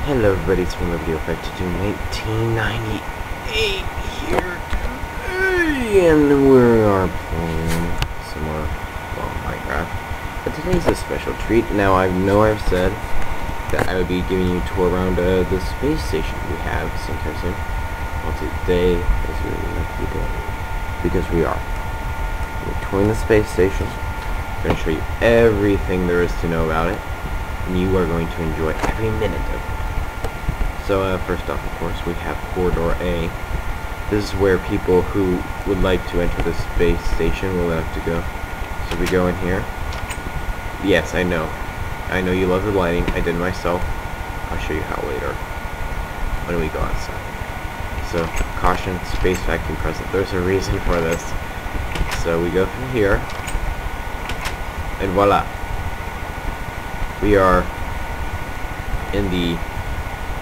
Hello everybody, it's me, Video Effect to do 1998 here today, and we are playing some more, well, Minecraft. But today's a special treat. Now, I know I've said that I would be giving you a tour around the space station we have sometime soon. Well, today is really a lucky day, because we are. We're touring the space station. I'm going to show you everything there is to know about it, and you are going to enjoy every minute of it. So first off, of course, we have Corridor A. This is where people who would like to enter the space station will have to go. So we go in here. Yes, I know you love the lighting. I did myself. I'll show you how later when we go outside. So, caution, space vacuum present. There's a reason for this. So we go through here. And voila. We are in the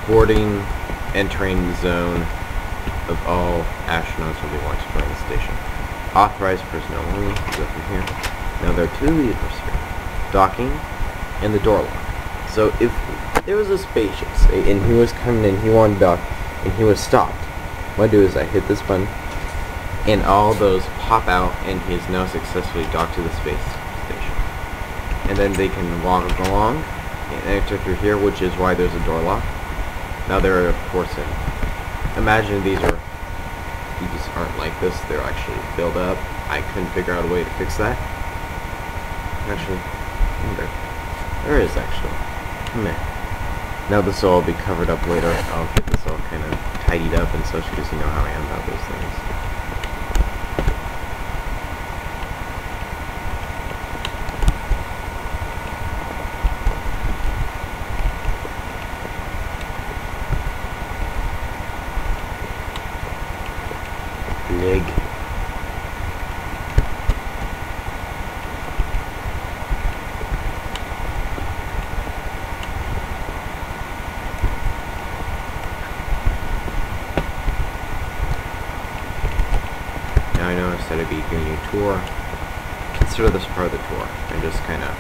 boarding, entering zone of all astronauts when they want to join the station. Authorized personnel only. We go through here. Now there are two levers here: docking and the door lock. So if there was a spaceship, say, and he was coming in, he wanted to dock, and he was stopped, what I do is I hit this button, and all those pop out, and he is now successfully docked to the space station. And then they can walk along and enter through here, which is why there's a door lock. Now they're of course in. Imagine these aren't like this. They're actually filled up. I couldn't figure out a way to fix that. Actually, there is actually. Meh. Now this will all be covered up later. I'll get this all kind of tidied up and such because you know how I am about those things. Leg. Now I know I said I'd be giving you a tour. Consider this part of the tour. I just kind of,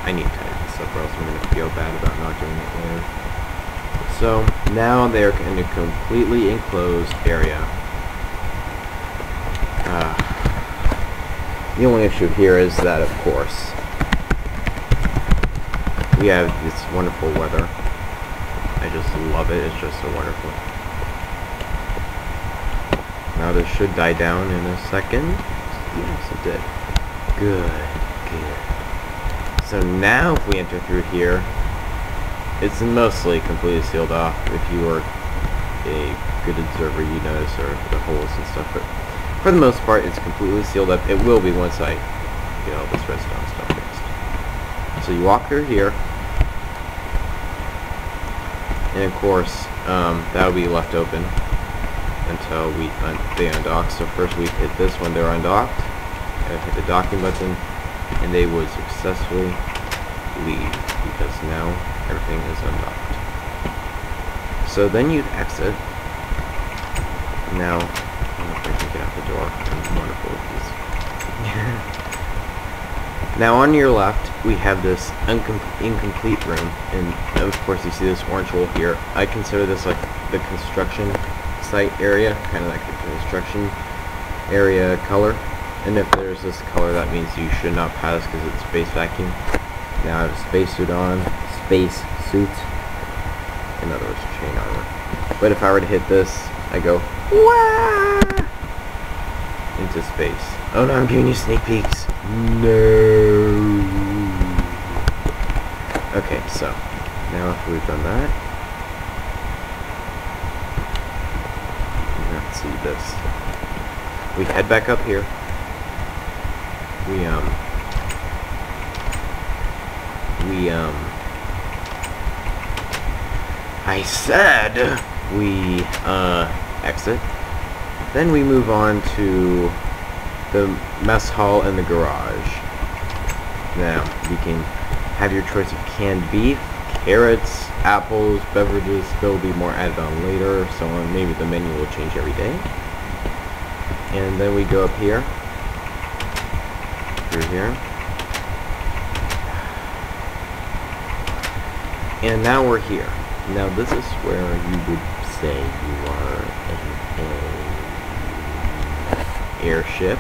I need to tidy this up or else I'm going to feel bad about not doing it later. So now they're in a completely enclosed area. The only issue here is that, of course, we have this wonderful weather. I just love it. It's just so wonderful. Now this should die down in a second. Yes, it did. Good, good. So now if we enter through here, it's mostly completely sealed off. If you are a good observer, you notice the holes and stuff, but for the most part, it's completely sealed up. It will be once I get all this redstone stuff fixed. So you walk through here, and of course, that will be left open until they undock. So first we hit this when they're undocked, and hit the docking button, and they would successfully leave because now everything is undocked. So then you'd exit. Now, I can get out the door. I'm wonderful with these. Now on your left, we have this incomplete room, and of course you see this orange hole here. I consider this like the construction site area, kind of like the construction area color. And if there's this color, that means you should not pass because it's space vacuum. Now I have a spacesuit on, space suit. In other words, chain armor. But if I were to hit this, I go, wah! Into space. Oh no, I'm giving you sneak peeks. No. Okay, so now after we've done that, let's see this. We head back up here. I said we exit. Then we move on to the mess hall and the garage. Now, you can have your choice of canned beef, carrots, apples, beverages. There will be more added on later, so on. Maybe the menu will change every day. And then we go up here, through here. And now we're here. Now this is where you would say you are an airship.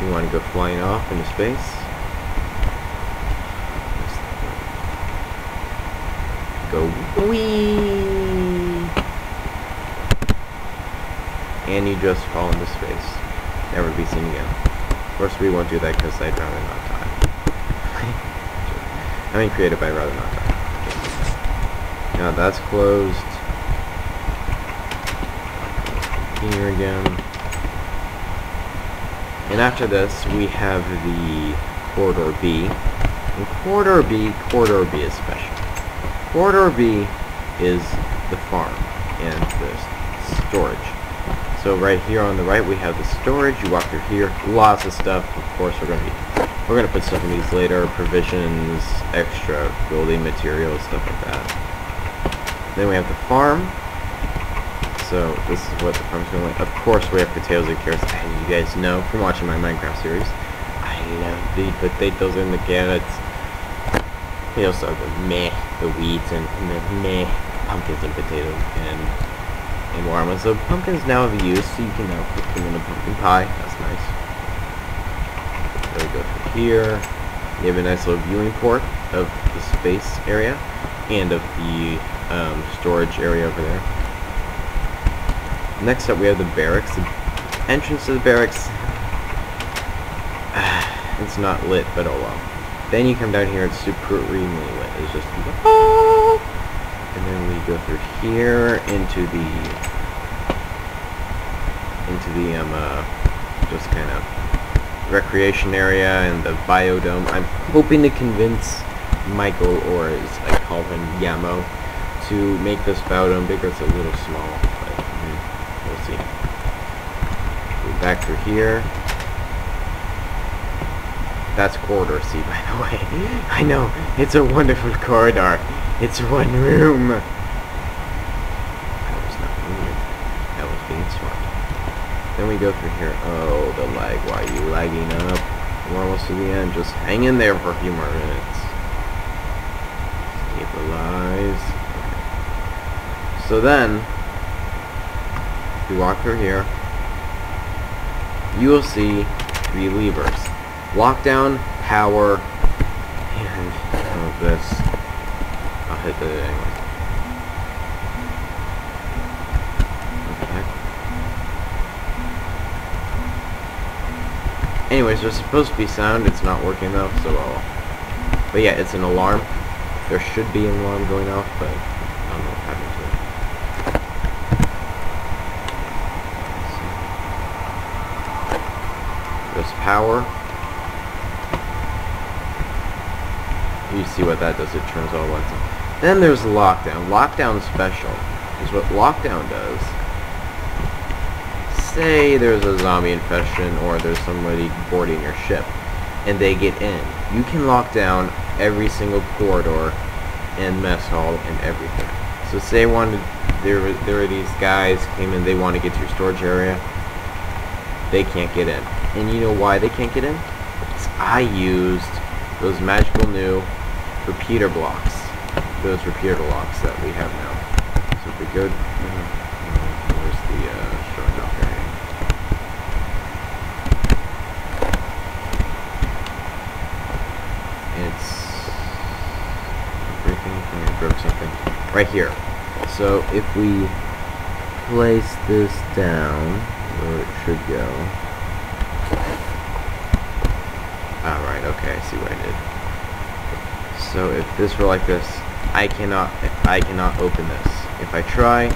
You want to go flying off into space. Go whee! And you just fall into space. Never be seen again. Of course we won't do that because I'd rather not die. I mean creative, I'd rather not die. Now that's closed. Here again. And after this we have the corridor B. And corridor B is special. Corridor B is the farm and the storage. So right here on the right we have the storage. You walk through here, lots of stuff. Of course we're gonna put stuff in these later, provisions, extra building materials, stuff like that. Then we have the farm. So this is what the farm's going to look like. Of course we have potatoes and carrots. And you guys know from watching my Minecraft series, I love the potatoes and the carrots. We also have the weeds and the pumpkins and potatoes and watermelons. So pumpkins now have use, so you can now put them in a pumpkin pie. That's nice. There we go through here. You have a nice little viewing port of the space area and of the storage area over there. Next up we have the barracks. The entrance to the barracks, it's not lit, but oh well. Then you come down here, it's supremely lit. It's just oh! And then we go through here into the just kind of recreation area and the biodome. I'm hoping to convince Michael, or as I call him, Yamo, to make this biodome bigger. It's a little small, but we'll see. Go back through here. That's corridor C, by the way. I know, it's a wonderful corridor. It's one room. I was not moving. I was being smart. Then we go through here. Oh, the lag. Why are you lagging up? We're almost to the end. Just hang in there for a few more minutes. Stabilize. Okay. So then, if you walk through here, you will see 3 levers. Lockdown, power, and all of this. I'll hit that anyway. Okay. Anyways, there's supposed to be sound. It's not working though, so but yeah, it's an alarm. There should be an alarm going off, but I don't know what happened to it. There's power. You see what that does, it turns all lights on. Then there's lockdown. Lockdown special is what lockdown does. Say there's a zombie infection or there's somebody boarding your ship and they get in. You can lock down every single corridor and mess hall and everything. So say there were these guys came in, they want to get to your storage area. They can't get in. And you know why they can't get in? Because I used those magical new repeater blocks. Those repeater locks that we have now. So if we go, where's the showing off area? It's breaking. I broke something right here. So if we place this down where it should go. Alright, okay, I see what I did. So if this were like this, I cannot open this. If I try,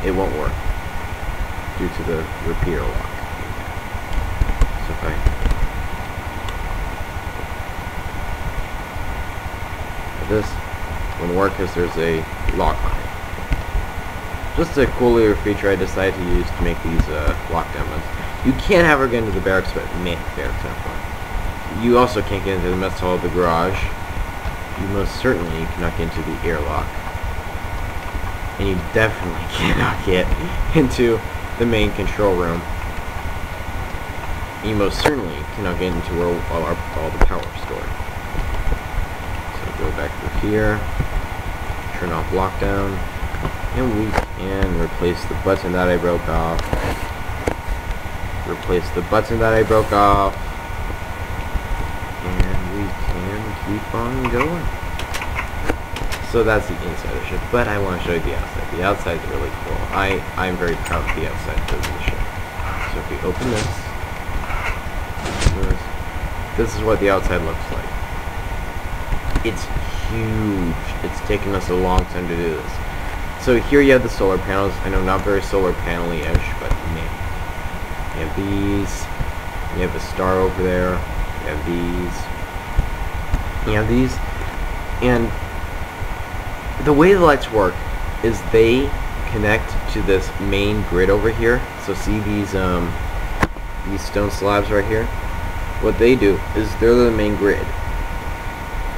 it won't work due to the repeater lock. So if this wouldn't work because there's a lock on it. Just a cool little feature I decided to use to make these lockdown ones. You can't have her get into the barracks, but meh, barracks have fun. You also can't get into the mess hall of the garage. You most certainly cannot get into the airlock. And you definitely cannot get into the main control room. And you most certainly cannot get into where all the power is stored. So go back through here. turn off lockdown, and we can replace the button that I broke off. Replace the button that I broke off, and we can keep on going. So that's the inside of the ship, but I want to show you the outside. The outside is really cool. I'm very proud of the outside of the ship. So if we open this is what the outside looks like. It's huge. It's taken us a long time to do this. So here you have the solar panels. I know not very solar panel-ish, but man. You have these. You have the star over there. You have these. You have these. And the way the lights work is they connect to this main grid over here. So see these stone slabs right here? What they do is they're the main grid.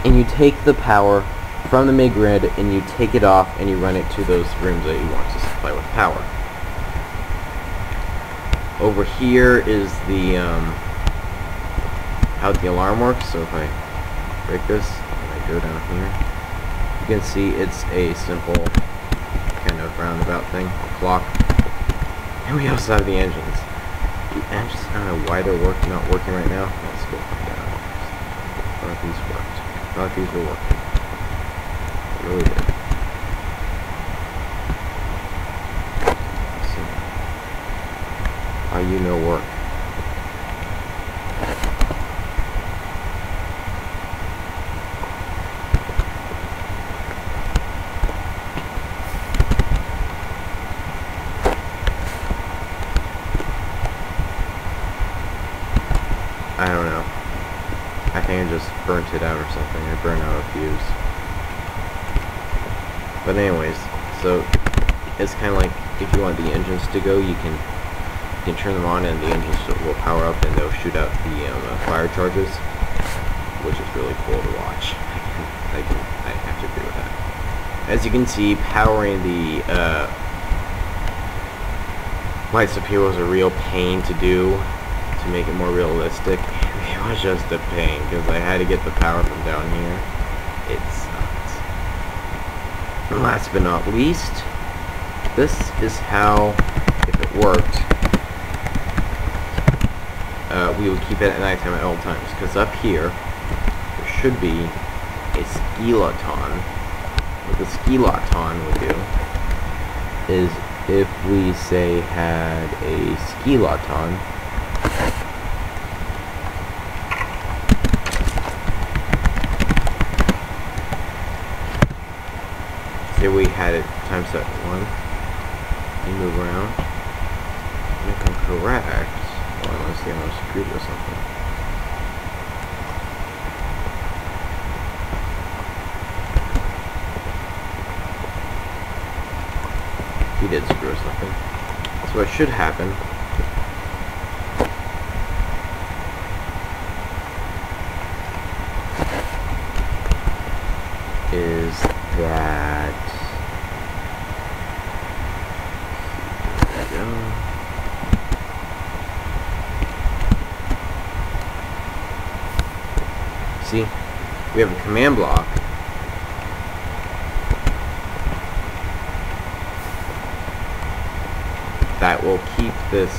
And you take the power from the main grid and you take it off and you run it to those rooms that you want to supply with power. Over here is the how the alarm works. So if I break this and I go down here, you can see it's a simple kind of roundabout thing, a clock. And we also have the engines. The engines, I don't know why they're not working right now. Let's go find out. I thought these worked. I thought these were working. They really did. Let's see. How you know work. I don't know. I think I just burnt it out or something. I burned out a fuse. But anyways, so it's kind of like if you want the engines to go, you can turn them on and the engines will power up and they'll shoot out the fire charges, which is really cool to watch. I have to agree with that. As you can see, powering the lights up here was a real pain to do. To make it more realistic, it was just a pain because I had to get the power from down here. It sucked. And last but not least, this is how, if it worked, we would keep it at nighttime at all times. Because up here, there should be a skeleton. What the skeleton would do is, if we say had a skeleton. Say we had it time set 1. You move around. And if I'm correct, well, unless they almost screwed or something. He did screw or something. So what should happen is that see, we have a command block that will keep this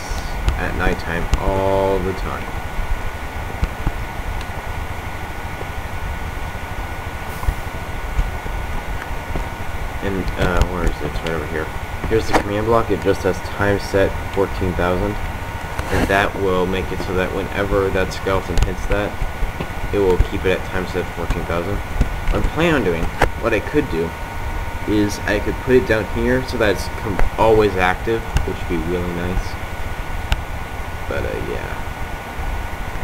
at nighttime all the time. And where is it? It's right over here. Here's the command block. It just has time set 14,000, and that will make it so that whenever that skeleton hits that, it will keep it at time set 14,000. I'm planning on doing, what I could do is I could put it down here so that it's always active, which would be really nice. But yeah,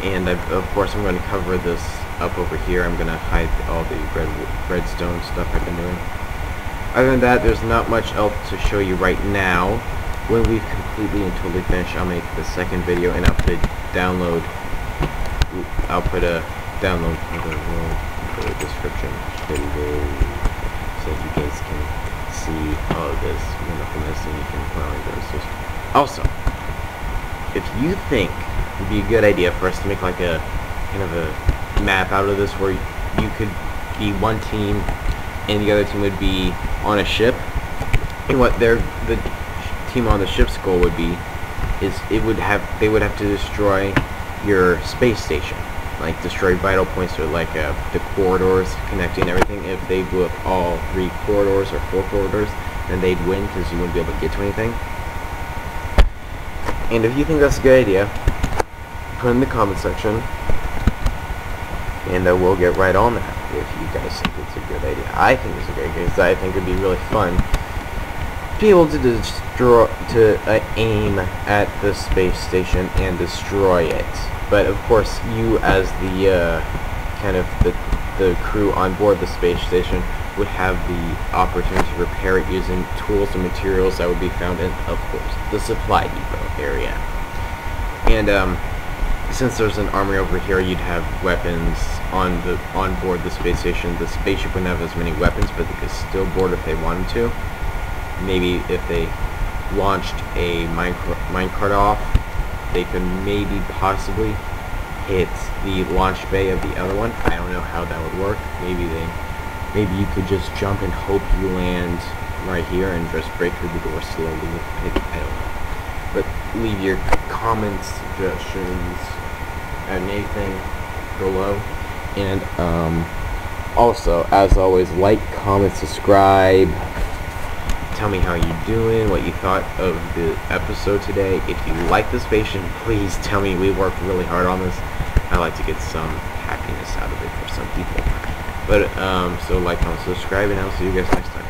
and of course I'm going to cover this up over here. I'm going to hide all the redstone stuff I've been doing. Other than that, there's not much else to show you right now. When we've completely and totally finished, I'll make the second video and I'll put a download. I'll put a download for the description below, so you guys can see all of this wonderfulness and you can finally go to this. Also, if you think it'd be a good idea for us to make like a kind of a map out of this where you could be one team and the other team would be on a ship. And what the team on the ship's goal would be is they would have to destroy your space station, like destroy vital points or like the corridors connecting everything. If they blew up all 3 corridors or 4 corridors, then they'd win because you wouldn't be able to get to anything. And if you think that's a good idea, put in the comment section, and we'll get right on that. If you guys think it's a good idea, I think it's a good idea because I think it'd be really fun to be able to aim at the space station and destroy it. But of course, you as the kind of the crew on board the space station would have the opportunity to repair it using tools and materials that would be found in, of course, the supply depot area. And since there's an armory over here, you'd have weapons on board the space station. The spaceship wouldn't have as many weapons, but they could still board if they wanted to. Maybe if they launched a minecart off, they could maybe possibly hit the launch bay of the other one. I don't know how that would work. Maybe you could just jump and hope you land right here and just break through the door slowly. I don't know. But leave your comments, suggestions, and anything below. And also, as always, like, comment, subscribe. Tell me how you're doing, what you thought of the episode today. If you like this patient, please tell me. We worked really hard on this. I like to get some happiness out of it for some people. But so like, comment, subscribe, and I'll see you guys next time.